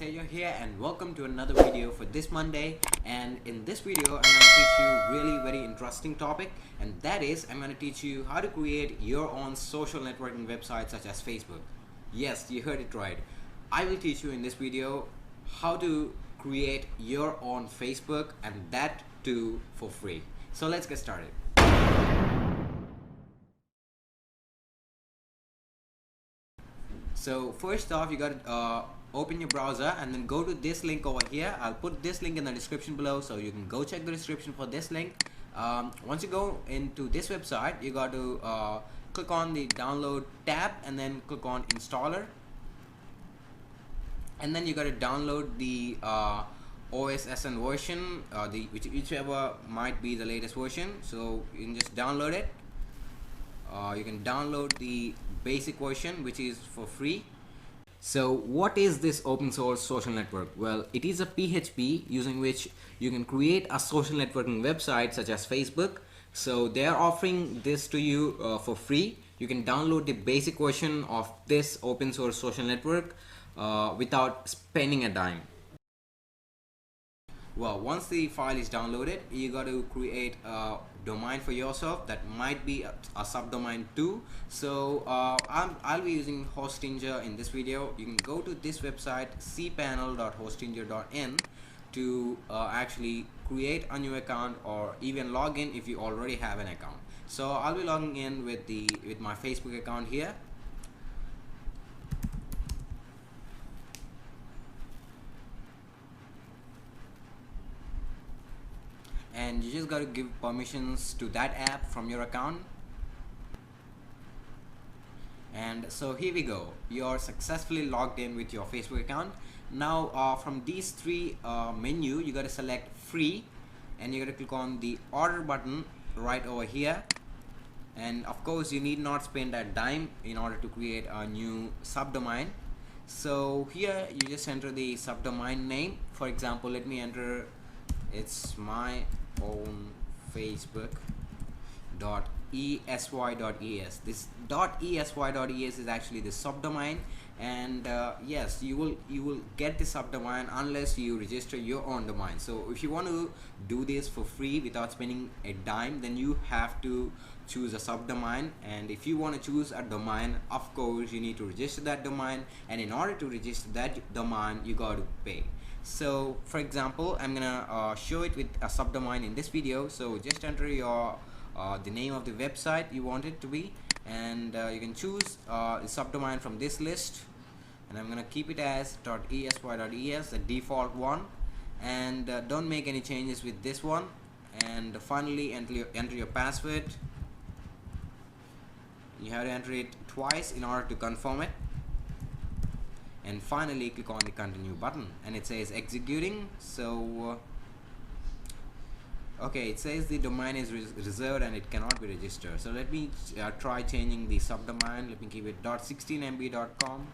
Tejo here and welcome to another video for this Monday. And in this video I'm going to teach you really very interesting topic, and that is I'm going to teach you how to create your own social networking website such as Facebook. Yes, you heard it right. I will teach you in this video how to create your own Facebook, and that too for free. So let's get started. So first off, you got to open your browser and then go to this link over here. I'll put this link in the description below, so you can go check the description for this link. Once you go into this website, you got to click on the download tab and then click on installer, and then you got to download the OSSN version, whichever might be the latest version. So you can just download it. You can download the basic version, which is for free. So what is this open source social network? Well, it is a PHP using which you can create a social networking website such as Facebook. So they are offering this to you for free. You can download the basic version of this open source social network without spending a dime. Well, once the file is downloaded, you got to create a domain for yourself. That might be a subdomain too. So I'll be using Hostinger in this video. You can go to this website cpanel.hostinger.in to actually create a new account, or even log in if you already have an account. So I'll be logging in with my Facebook account here. And you just got to give permissions to that app from your account. And so here we go, you're successfully logged in with your Facebook account. Now from these three menu, you got to select free, and you got to click on the order button right over here. And of course you need not spend a dime in order to create a new subdomain. So here you just enter the subdomain name. For example, let me it's my own facebook.esy.es. This .esy.es is actually the subdomain, and yes, you will get the subdomain unless you register your own domain. So if you want to do this for free without spending a dime, then you have to choose a subdomain. And if you want to choose a domain, of course you need to register that domain, and in order to register that domain you got to pay. So for example, I'm gonna show it with a subdomain in this video. So just enter your the name of the website you want it to be, and you can choose the subdomain from this list, and I'm gonna keep it as .esy.es, the default one, and don't make any changes with this one. And finally enter your password. You have to enter it twice in order to confirm it. And finally click on the continue button, and it says executing. So okay, it says the domain is reserved and it cannot be registered. So let me try changing the subdomain. Let me keep it .16mb.com.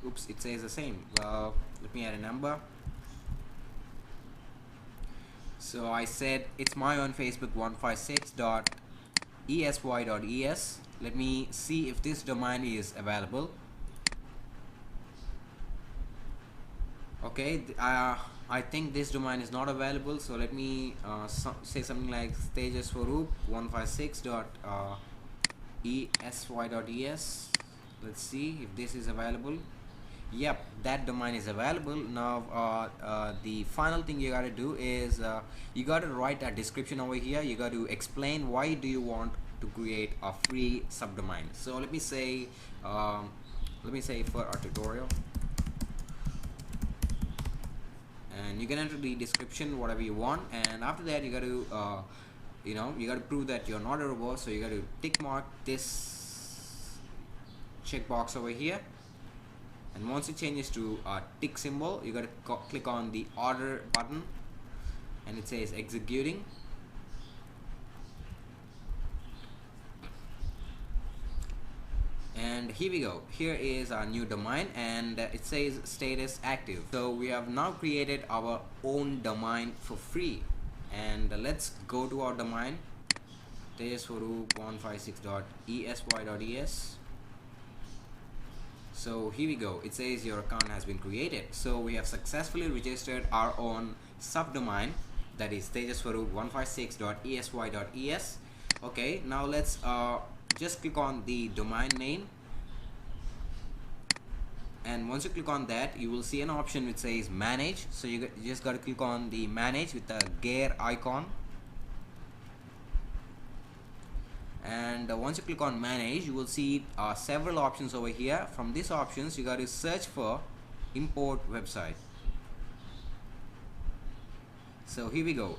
Oops, it says the same. Let me add a number. So I said it's my own Facebook 156.esy.es. let me see if this domain is available. Okay, I think this domain is not available, so let me say something like Tejaswaroop 156.esy.es. Let's see if this is available. Yep, that domain is available. Now the final thing you got to do is you got to write a description over here. You got to explain why do you want to create a free subdomain. So let me say for our tutorial, and you can enter the description whatever you want, and after that you got to you got to prove that you're not a robot. So you got to tick mark this checkbox over here, and once it changes to a tick symbol, you got to click on the order button, and it says executing. And here we go, here is our new domain, and it says status active. So we have now created our own domain for free, and let's go to our domain Tejaswaroop156.esy.es. So here we go, it says your account has been created. So we have successfully registered our own subdomain, that is tejaswaroop156.esy.es. okay, now let's just click on the domain name, and once you click on that you will see an option which says manage. So you just got to click on the manage with the gear icon, and once you click on manage you will see several options over here. From these options you got to search for import website. So here we go,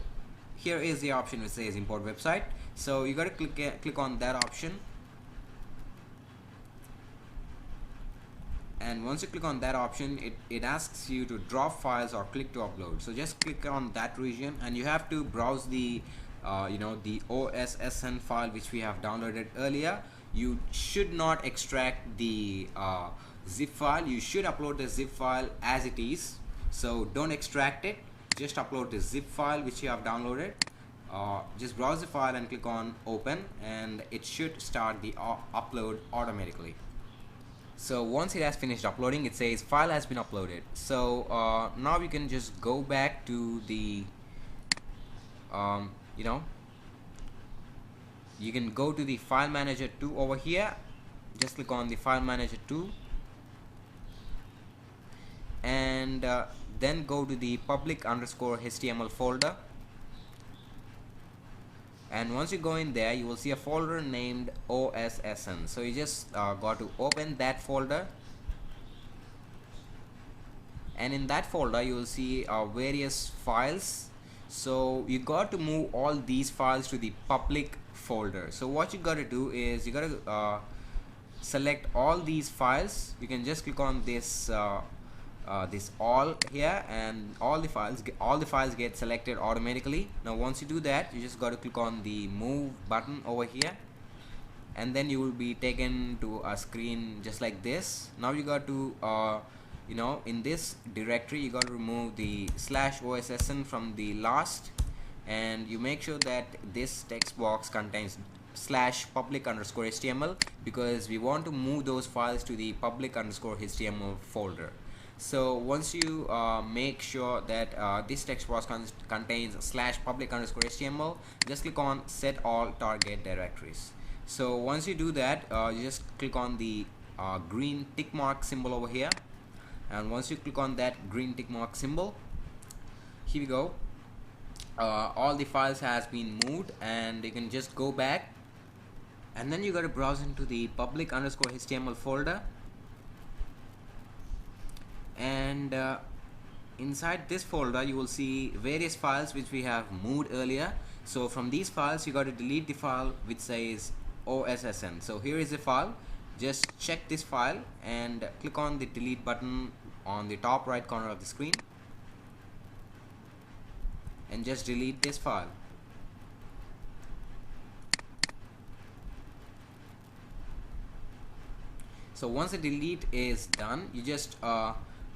here is the option which says import website. So you got to click on that option, and once you click on that option it asks you to drop files or click to upload. So just click on that region and you have to browse the the OSSN file which we have downloaded earlier. You should not extract the zip file, you should upload the zip file as it is. So don't extract it, just upload the zip file which you have downloaded. Just browse the file and click on open, and it should start the upload automatically. So once it has finished uploading, it says file has been uploaded. So now you can just go back to the you can go to the file manager 2 over here. Just click on the file manager 2 and then go to the public_html folder, and once you go in there you will see a folder named OSSN. So you just got to open that folder, and in that folder you will see various files. So you got to move all these files to the public folder. So what you got to do is you got to select all these files. You can just click on this this all here, and all the files get selected automatically. Now once you do that you just got to click on the move button over here, and then you will be taken to a screen just like this. Now you got to in this directory you got to remove the /OSSN from the last, and you make sure that this text box contains /public_html, because we want to move those files to the public_html folder. So once you make sure that this text box contains /public_html, just click on set all target directories. So once you do that you just click on the green tick mark symbol over here, and once you click on that green tick mark symbol, here we go, all the files has been moved, and you can just go back, and then you got to browse into the public_html folder, and inside this folder you will see various files which we have moved earlier. So from these files you got to delete the file which says OSSN. So here is the file, just check this file and click on the delete button on the top right corner of the screen, and just delete this file. So once the delete is done, you just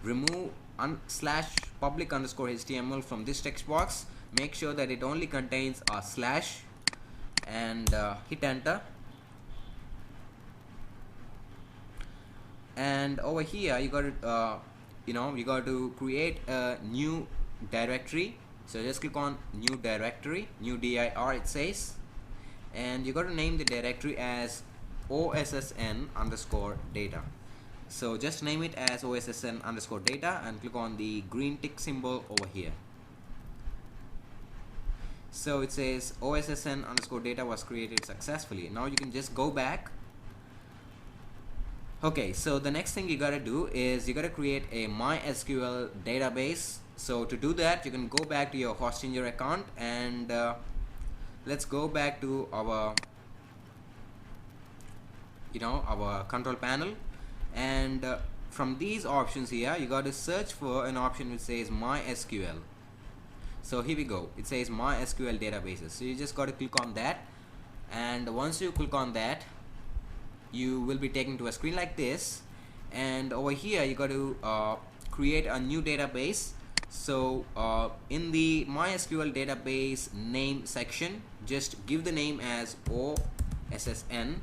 remove /public_html from this text box. Make sure that it only contains a slash, and hit enter. And over here you got to you got to create a new directory. So just click on new directory, new dir it says, and you got to name the directory as OSSN_data. So just name it as OSSN_data and click on the green tick symbol over here. So it says OSSN_data was created successfully. Now you can just go back. Okay, so the next thing you gotta do is you gotta create a MySQL database. So to do that you can go back to your Hostinger account, and let's go back to our our control panel, and from these options here you got to search for an option which says MySQL. So here we go, it says MySQL databases. So you just got to click on that, and once you click on that you will be taken to a screen like this, and over here you got to create a new database. So in the MySQL database name section, just give the name as OSSN,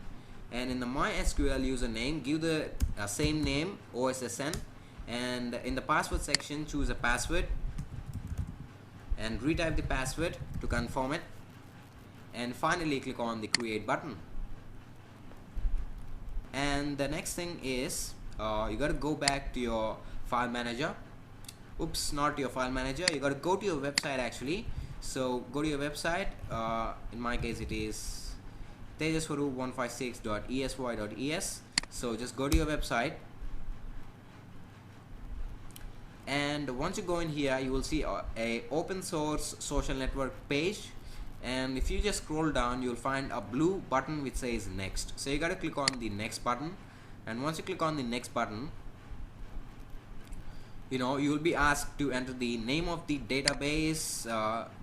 and in the MySQL username give the same name OSSN, and in the password section choose a password and retype the password to confirm it, and finally click on the create button. And the next thing is you got to go back to your file manager. Oops, not your file manager, you got to go to your website actually. So go to your website, in my case it is tejaswaroop156.esy.es. so just go to your website, and once you go in here you will see a open source social network page, and if you just scroll down you'll find a blue button which says next. So you got to click on the next button, and once you click on the next button, you will be asked to enter the name of the database,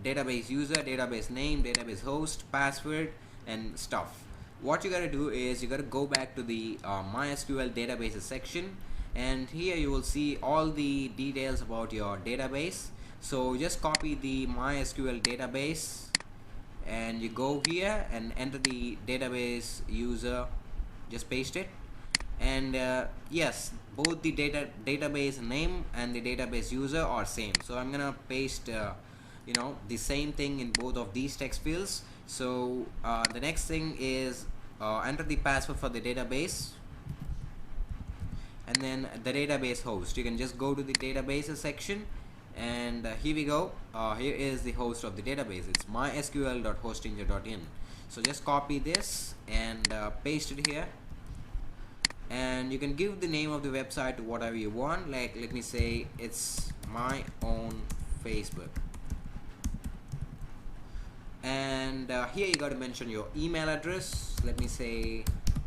database user, database name, database host, password and stuff. What you gotta do is you gotta go back to the MySQL databases section, and here you will see all the details about your database. So just copy the MySQL database and you go here and enter the database user, just paste it, and yes, both the database name and the database user are same, so I'm gonna paste the same thing in both of these text fields. So the next thing is enter the password for the database and then the database host. You can just go to the databases section, and here we go. Here is the host of the database. It's mysql.hostinja.in. so just copy this and paste it here, and you can give the name of the website to whatever you want. Like, let me say it's my own Facebook, and here you got to mention your email address. Let me say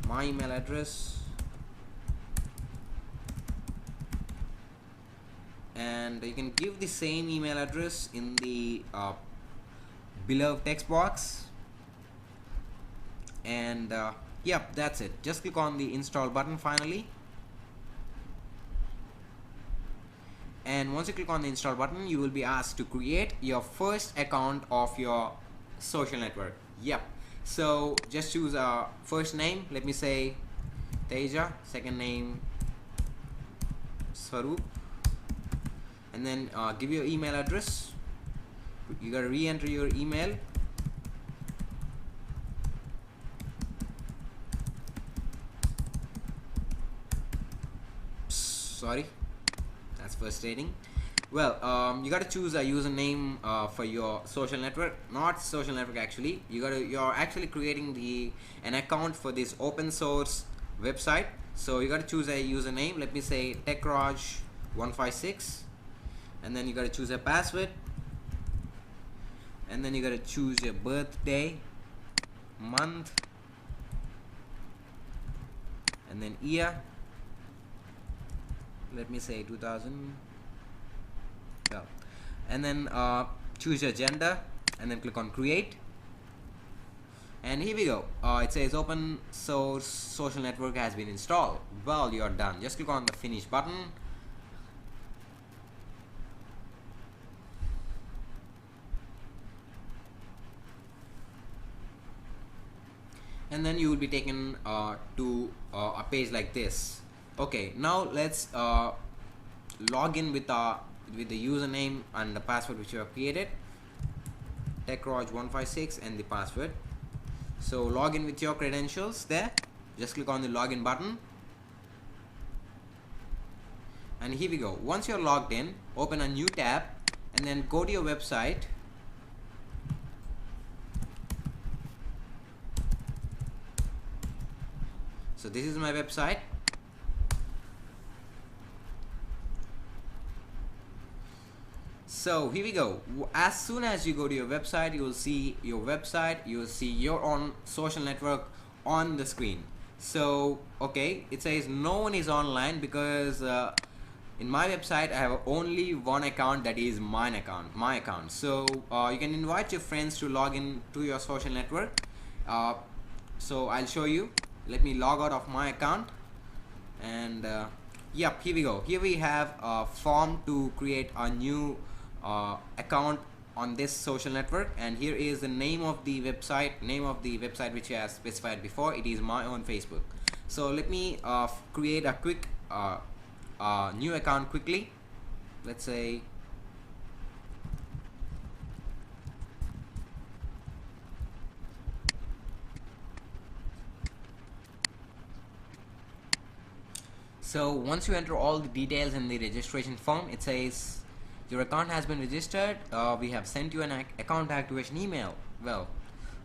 my email address, and you can give the same email address in the below text box, and yep, that's it. Just click on the install button finally, and once you click on the install button you will be asked to create your first account of your social network. Yep, so just choose a first name, let me say Teja, second name Swaroop, and then give your email address. You gotta re-enter your email, sorry, that's frustrating. Well, you got to choose a username for your social network, not social network actually. You're actually creating an account for this open source website, so you got to choose a username. Let me say techraj156, and then you got to choose a password, and then you got to choose your birthday, month, and then year. Let me say 2000, and then choose your gender, and then click on create, and here we go. It says open source social network has been installed. Well, you're done. Just click on the finish button, and then you will be taken to a page like this. Okay, now let's log in with the username and the password which you have created, techraj156, and the password. So log in with your credentials there. Just click on the login button, and here we go. Once you're logged in, open a new tab and then go to your website. So this is my website. So here we go. As soon as you go to your website, you will see your website, you will see your own social network on the screen. So okay, it says no one is online because in my website I have only one account, that is my account. So you can invite your friends to log in to your social network. So I'll show you. Let me log out of my account, and yep, here we go. Here we have a form to create a new account on this social network, and here is the name of the website which I have specified before. It is my own Facebook. So let me create a quick new account quickly. Let's say so once you enter all the details in the registration form, it says your account has been registered. We have sent you an account activation email. Well,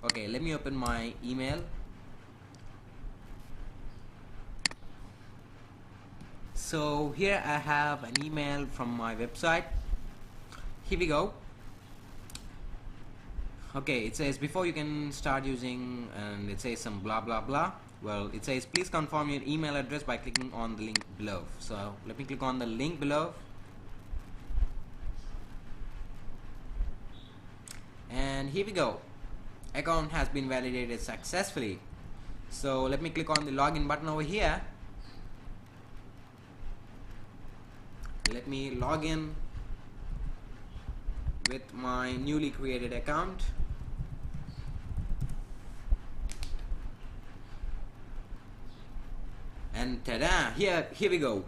okay, let me open my email. So here I have an email from my website. Here we go. Okay, it says before you can start using, and it says some blah blah blah. Well, it says please confirm your email address by clicking on the link below. So let me click on the link below, and here we go. Account has been validated successfully. So let me click on the login button over here. Let me log in with my newly created account. And ta-da, here we go.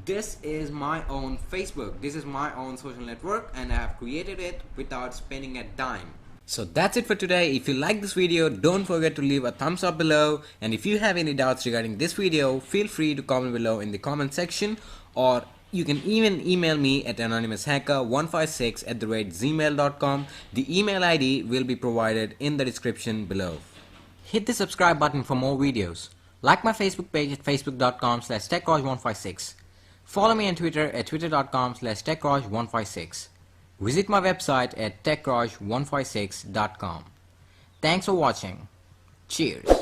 This is my own Facebook. This is my own social network, and I have created it without spending a dime. So that's it for today. If you like this video, don't forget to leave a thumbs up below, and if you have any doubts regarding this video, feel free to comment below in the comment section, or you can even email me at anonymoushacker156@gmail.com. The email ID will be provided in the description below. Hit the subscribe button for more videos. Like my Facebook page at facebook.com/techraj156. Follow me on Twitter at twitter.com/techraj156. Visit my website at techraj156.com. Thanks for watching. Cheers.